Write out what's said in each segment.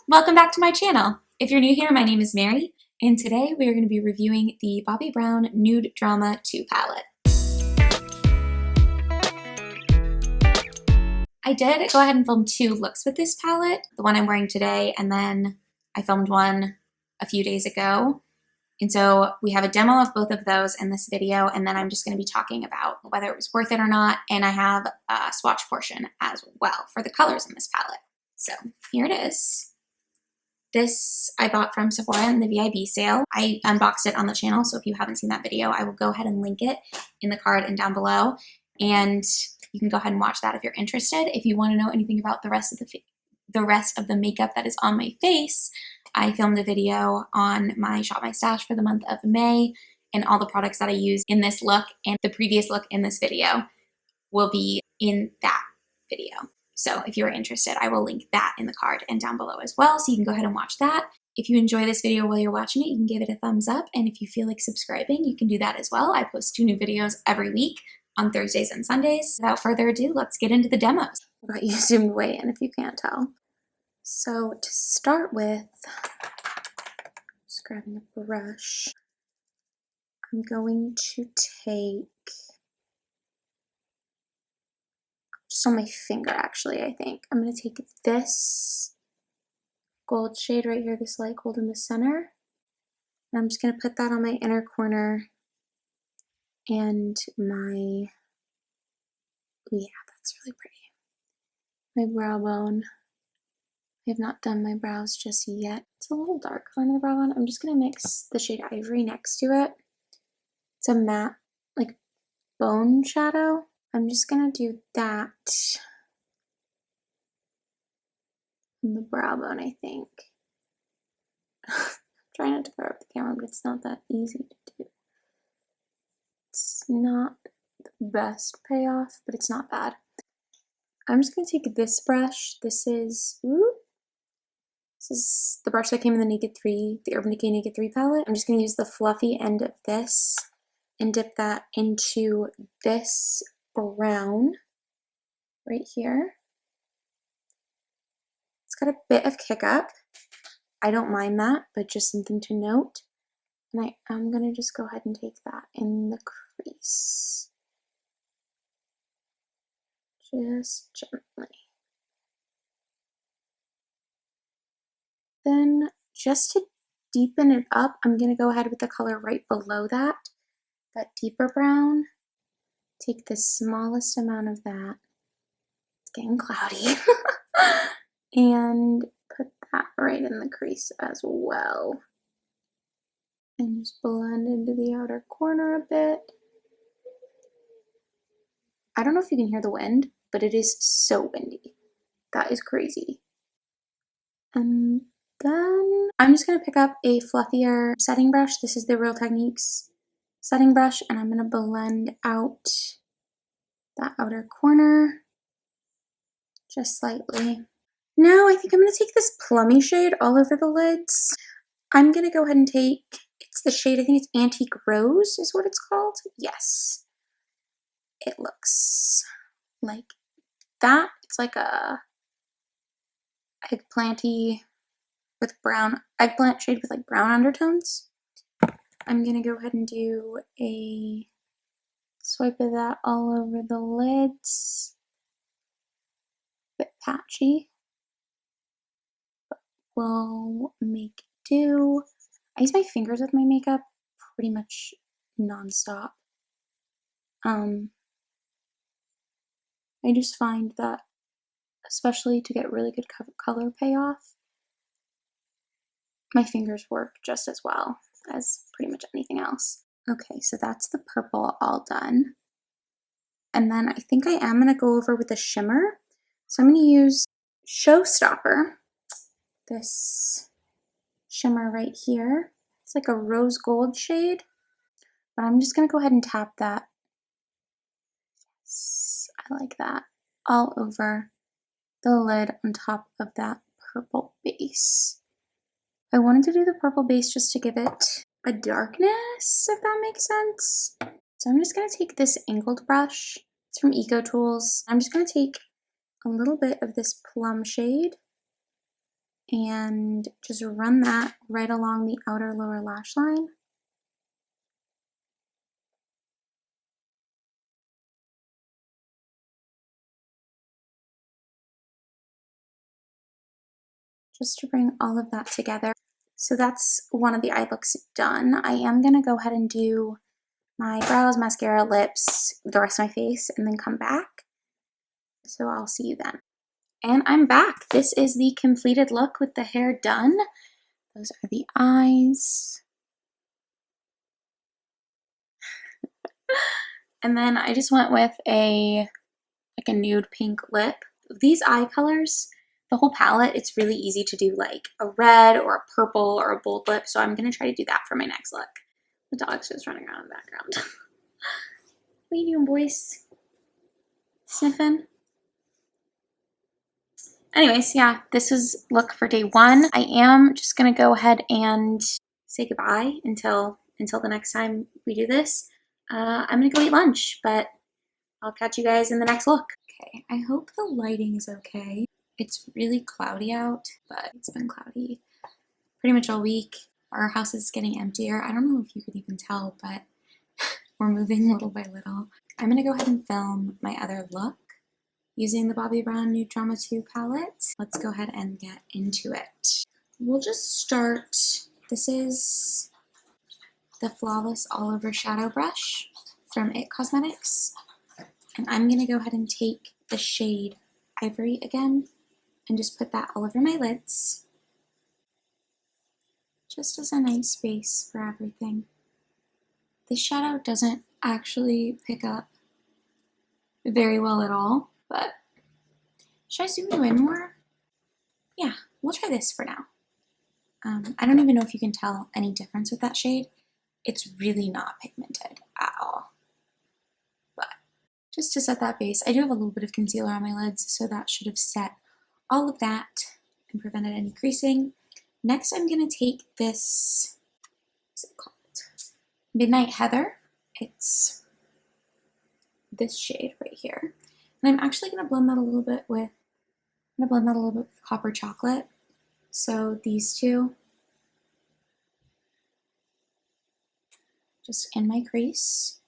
Welcome back to my channel. If you're new here, my name is Mary, and today we are going to be reviewing the Bobbi Brown Nude Drama 2 palette. I did go ahead and film 2 looks with this palette, the one I'm wearing today, and then I filmed one a few days ago. And so we have a demo of both of those in this video, and then I'm just going to be talking about whether it was worth it or not, and I have a swatch portion as well for the colors in this palette. So here it is. This I bought from Sephora in the VIB sale. I unboxed it on the channel, so if you haven't seen that video, I will go ahead and link it in the card and down below, and you can go ahead and watch that if you're interested. If you want to know anything about the rest of the makeup that is on my face, I filmed a video on my Shop My Stash for the month of May, and all the products that I use in this look and the previous look in this video will be in that video. So if you're interested, I will link that in the card and down below as well, so you can go ahead and watch that. If you enjoy this video while you're watching it, you can give it a thumbs up, and if you feel like subscribing, you can do that as well. I post 2 new videos every week on Thursdays and Sundays. Without further ado, let's get into the demos. I got you zoomed way in if you can't tell. So to start with, just grabbing a brush, I'm going to take, just on my finger actually, I think. I'm going to take this gold shade right here, this light gold in the center. And I'm just going to put that on my inner corner and my, yeah, that's really pretty. My brow bone. I have not done my brows just yet. It's a little dark on the brow bone. I'm just going to mix the shade Ivory next to it. It's a matte, like, bone shadow. I'm just going to do that on the brow bone, I think. Try not to cover up the camera, but it's not that easy to do. It's not the best payoff, but it's not bad. I'm just going to take this brush. This is the brush that came in the the Urban Decay Naked 3 palette. I'm just going to use the fluffy end of this and dip that into this brown right here. It's got a bit of kick up. I don't mind that, but just something to note. And I'm going to just go ahead and take that in the crease. Just gently. Then just to deepen it up, I'm going to go ahead with the color right below that deeper brown. Take the smallest amount of that. It's getting cloudy. And put that right in the crease as well. And just blend into the outer corner a bit. I don't know if you can hear the wind, but it is so windy. That is crazy. And then I'm just going to pick up a fluffier setting brush. This is the Real Techniques setting brush, and I'm going to blend out that outer corner just slightly. Now I think I'm going to take this plummy shade all over the lids. I'm going to go ahead and take, it's the shade, I think it's Antique Rose is what it's called. Yes. It looks like that. It's like a eggplanty with brown, eggplant shade with like brown undertones. I'm going to go ahead and do a swipe of that all over the lids. A bit patchy. But we'll make do. I use my fingers with my makeup pretty much non-stop. I just find that, especially to get really good color payoff, my fingers work just as well as pretty much anything else. Okay, so that's the purple all done. And then I think I am going to go over with a shimmer. So I'm going to use Showstopper, this shimmer right here. It's like a rose gold shade, but I'm just going to go ahead and tap that. Yes, I like that. All over the lid on top of that purple base. I wanted to do the purple base just to give it a darkness, if that makes sense. So I'm just going to take this angled brush. It's from Eco Tools. I'm just going to take a little bit of this plum shade and just run that right along the outer lower lash line. Just to bring all of that together. So that's one of the eye looks done. I am gonna go ahead and do my brows, mascara, lips, the rest of my face, and then come back. So I'll see you then. And I'm back. This is the completed look with the hair done. Those are the eyes. And then I just went with a nude pink lip. These eye colors, the whole palette, it's really easy to do like a red or a purple or a bold lip. So I'm gonna try to do that for my next look. The dog's just running around in the background. What are you doing, boys? Sniffing? Anyways, yeah, this is look for day one. I am just gonna go ahead and say goodbye until the next time we do this. I'm gonna go eat lunch, but I'll catch you guys in the next look. Okay, I hope the lighting is okay. It's really cloudy out, but it's been cloudy pretty much all week. Our house is getting emptier. I don't know if you could even tell, but we're moving little by little. I'm gonna go ahead and film my other look using the Bobbi Brown Nude Drama 2 palette. Let's go ahead and get into it. We'll just start. This is the Flawless All Over Shadow Brush from IT Cosmetics. And I'm gonna go ahead and take the shade Ivory again and just put that all over my lids. Just as a nice base for everything. This shadow doesn't actually pick up very well at all, but should I zoom you in more? Yeah, we'll try this for now. I don't even know if you can tell any difference with that shade. It's really not pigmented at all. But just to set that base, I do have a little bit of concealer on my lids, so that should have set all of that and prevented any creasing. Next, I'm going to take this, what's it called? Midnight Heather. It's this shade right here. And I'm actually going to blend that a little bit with, Copper Chocolate. So these two, just in my crease.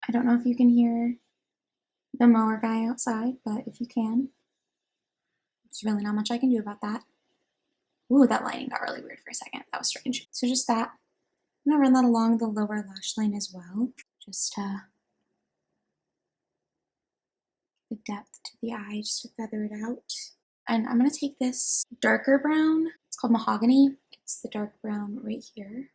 I don't know if you can hear the mower guy outside, but if you can, there's really not much I can do about that. Ooh, that lighting got really weird for a second. That was strange. So just that. I'm gonna run that along the lower lash line as well. Just the depth to the eye, just to feather it out. And I'm gonna take this darker brown. It's called Mahogany. It's the dark brown right here.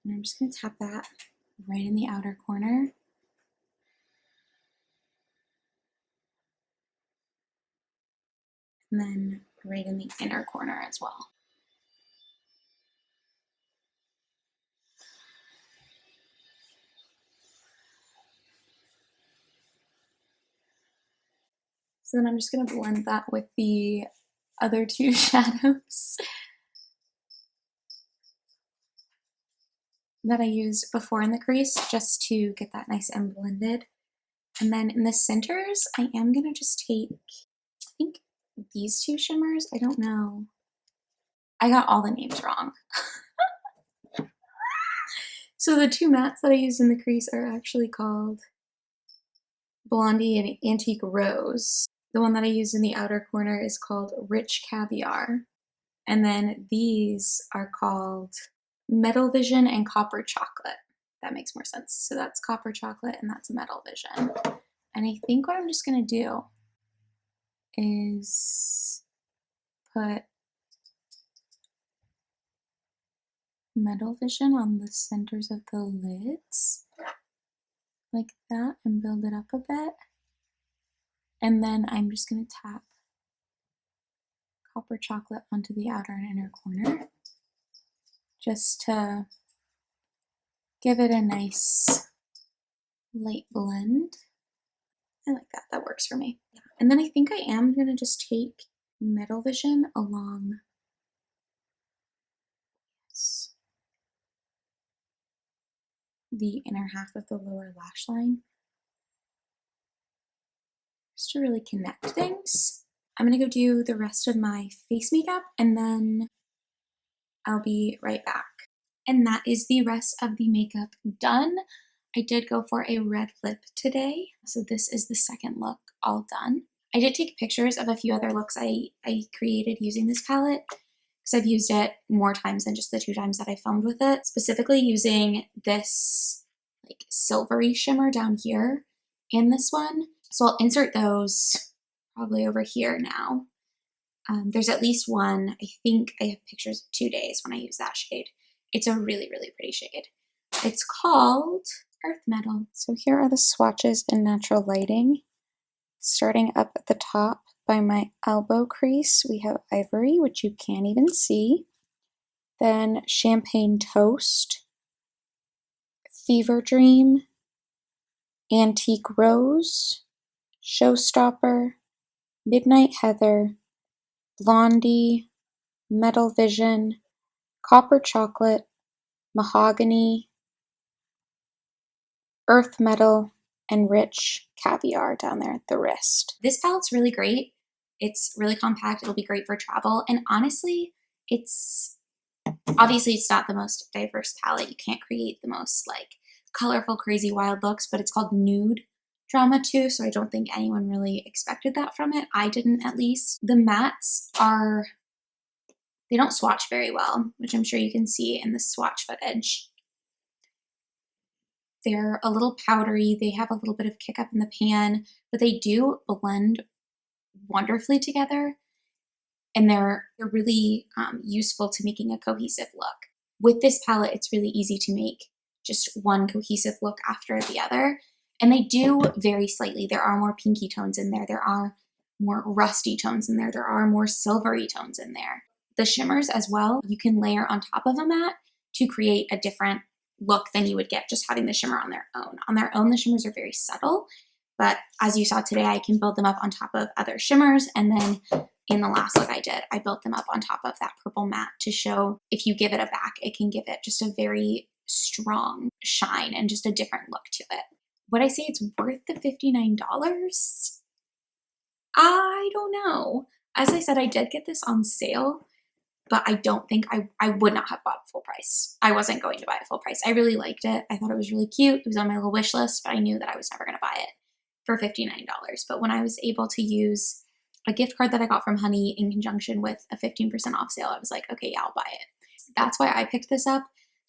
And I'm just gonna tap that right in the outer corner. And then right in the inner corner as well. So then I'm just gonna blend that with the other two shadows that I used before in the crease, just to get that nice and blended. And then in the centers, I am gonna just take, I think, these two shimmers. I don't know. I got all the names wrong. So the two mattes that I used in the crease are actually called Blondie and Antique Rose. The one that I used in the outer corner is called Rich Caviar. And then these are called Metal Vision and Copper Chocolate. That makes more sense. So that's Copper Chocolate and that's Metal Vision. And I think what I'm just gonna do is put Metal Vision on the centers of the lids like that and build it up a bit. And then I'm just gonna tap Copper Chocolate onto the outer and inner corner just to give it a nice light blend. I like that. That works for me. And then I think I am going to just take Metal Vision along the inner half of the lower lash line just to really connect things. I'm gonna go do the rest of my face makeup and then I'll be right back. And that is the rest of the makeup done. I did go for a red lip today, so this is the second look all done. I did take pictures of a few other looks I created using this palette because I've used it more times than just the 2 times that I filmed with it. Specifically using this like silvery shimmer down here in this one. So I'll insert those probably over here now. There's at least one, I think I have pictures of 2 days when I use that shade. It's a really, really pretty shade. It's called Earth Metal. So here are the swatches in natural lighting. Starting up at the top by my elbow crease, we have Ivory, which you can't even see. Then Champagne Toast, Fever Dream, Antique Rose, Showstopper, Midnight Heather, Blondie, Metal Vision, Copper Chocolate, Mahogany, Earth Metal, and Rich Caviar down there at the wrist. This palette's really great. It's really compact. It'll be great for travel. And honestly, obviously it's not the most diverse palette. You can't create the most like colorful, crazy, wild looks, but it's called Nude Drama 2, so I don't think anyone really expected that from it. I didn't, at least. The mattes they don't swatch very well, which I'm sure you can see in the swatch footage. They're a little powdery. They have a little bit of kick up in the pan, but they do blend wonderfully together. And they're really useful to making a cohesive look. With this palette, it's really easy to make just one cohesive look after the other. And they do vary slightly. There are more pinky tones in there. There are more rusty tones in there. There are more silvery tones in there. The shimmers as well, you can layer on top of a matte to create a different look than you would get just having the shimmer on their own. On their own, the shimmers are very subtle, but as you saw today, I can build them up on top of other shimmers, and then in the last look I did, I built them up on top of that purple matte to show if you give it a back, it can give it just a very strong shine and just a different look to it. Would I say it's worth the $59? I don't know. As I said, I did get this on sale, but I don't think I would not have bought it full price. I wasn't going to buy it full price. I really liked it. I thought it was really cute. It was on my little wish list, but I knew that I was never going to buy it for $59. But when I was able to use a gift card that I got from Honey in conjunction with a 15% off sale, I was like, okay, yeah, I'll buy it. That's why I picked this up.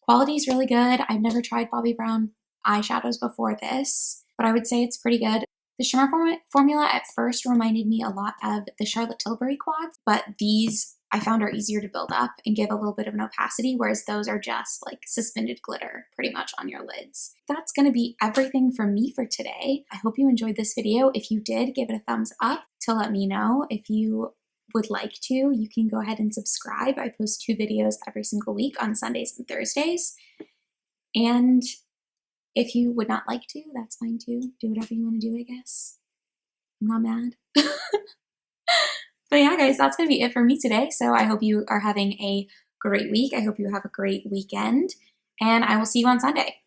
Quality is really good. I've never tried Bobbi Brown eyeshadows before this, but I would say it's pretty good. The shimmer formula at first reminded me a lot of the Charlotte Tilbury quads, but these I found are easier to build up and give a little bit of an opacity, whereas those are just like suspended glitter pretty much on your lids. That's going to be everything from me for today. I hope you enjoyed this video. If you did, give it a thumbs up to let me know. If you would like to, you can go ahead and subscribe. I post 2 videos every single week on Sundays and Thursdays. And if you would not like to, that's fine too. Do whatever you want to do, I guess. I'm not mad. But yeah, guys, that's going to be it for me today. So I hope you are having a great week. I hope you have a great weekend. And I will see you on Sunday.